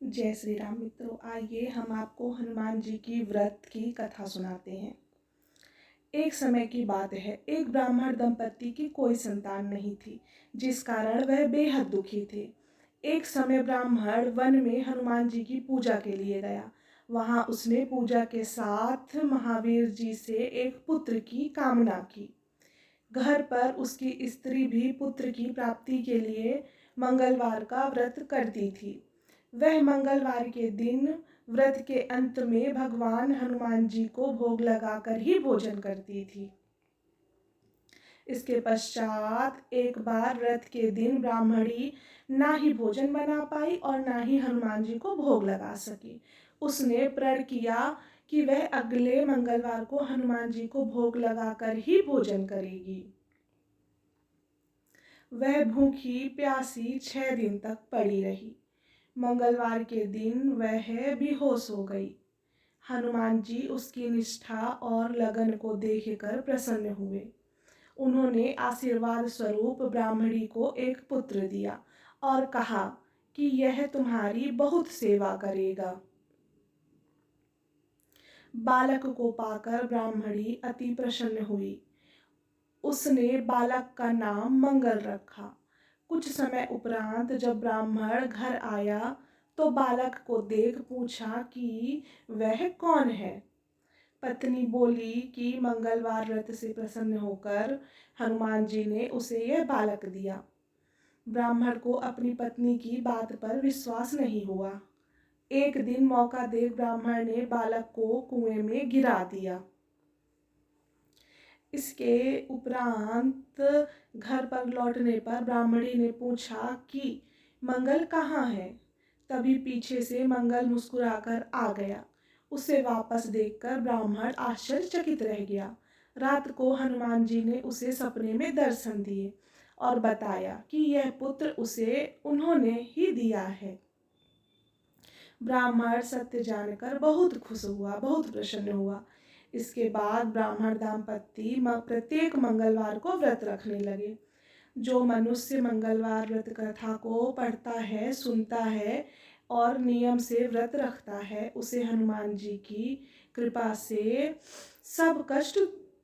जय श्री राम मित्रों, आइए हम आपको हनुमान जी की व्रत की कथा सुनाते हैं। एक समय की बात है, एक ब्राह्मण दंपति की कोई संतान नहीं थी, जिस कारण वह बेहद दुखी थे। एक समय ब्राह्मण वन में हनुमान जी की पूजा के लिए गया। वहां उसने पूजा के साथ महावीर जी से एक पुत्र की कामना की। घर पर उसकी स्त्री भी पुत्र की प्राप्ति के लिए मंगलवार का व्रत करती थी। वह मंगलवार के दिन व्रत के अंत में भगवान हनुमान जी को भोग लगाकर ही भोजन करती थी। इसके पश्चात एक बार व्रत के दिन ब्राह्मणी ना ही भोजन बना पाई और ना ही हनुमान जी को भोग लगा सकी। उसने प्रण किया कि वह अगले मंगलवार को हनुमान जी को भोग लगाकर ही भोजन करेगी। वह भूखी प्यासी 6 दिन तक पड़ी रही। मंगलवार के दिन वह बेहोश हो गई। हनुमान जी उसकी निष्ठा और लगन को देखकर प्रसन्न हुए। उन्होंने आशीर्वाद स्वरूप ब्राह्मणी को एक पुत्र दिया और कहा कि यह तुम्हारी बहुत सेवा करेगा। बालक को पाकर ब्राह्मणी अति प्रसन्न हुई। उसने बालक का नाम मंगल रखा। कुछ समय उपरांत जब ब्राह्मण घर आया तो बालक को देख पूछा कि वह कौन है। पत्नी बोली कि मंगलवार व्रत से प्रसन्न होकर हनुमान जी ने उसे यह बालक दिया। ब्राह्मण को अपनी पत्नी की बात पर विश्वास नहीं हुआ। एक दिन मौका देख ब्राह्मण ने बालक को कुएं में गिरा दिया। इसके उपरांत घर पर लौटने पर ब्राह्मणी ने पूछा कि मंगल कहाँ है। तभी पीछे से मंगल मुस्कुराकर आ गया। उसे वापस देखकर ब्राह्मण आश्चर्यचकित रह गया। रात को हनुमान जी ने उसे सपने में दर्शन दिए और बताया कि यह पुत्र उसे उन्होंने ही दिया है। ब्राह्मण सत्य जानकर बहुत खुश हुआ, बहुत प्रसन्न हुआ। इसके बाद ब्राह्मण दंपति प्रत्येक मंगलवार को व्रत रखने लगे। जो मनुष्य मंगलवार व्रत कथा को पढ़ता है, सुनता है और नियम से व्रत रखता है, उसे हनुमान जी की कृपा से सब कष्ट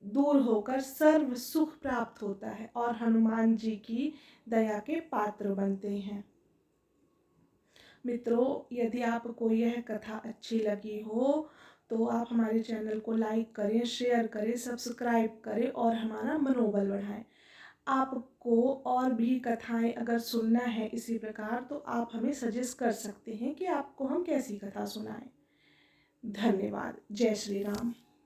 दूर होकर सर्व सुख प्राप्त होता है और हनुमान जी की दया के पात्र बनते हैं। मित्रों, यदि आपको यह कथा अच्छी लगी हो तो आप हमारे चैनल को लाइक करें, शेयर करें, सब्सक्राइब करें और हमारा मनोबल बढ़ाएं। आपको और भी कथाएं अगर सुनना है इसी प्रकार तो आप हमें सजेस्ट कर सकते हैं कि आपको हम कैसी कथा सुनाएं। धन्यवाद। जय श्री राम।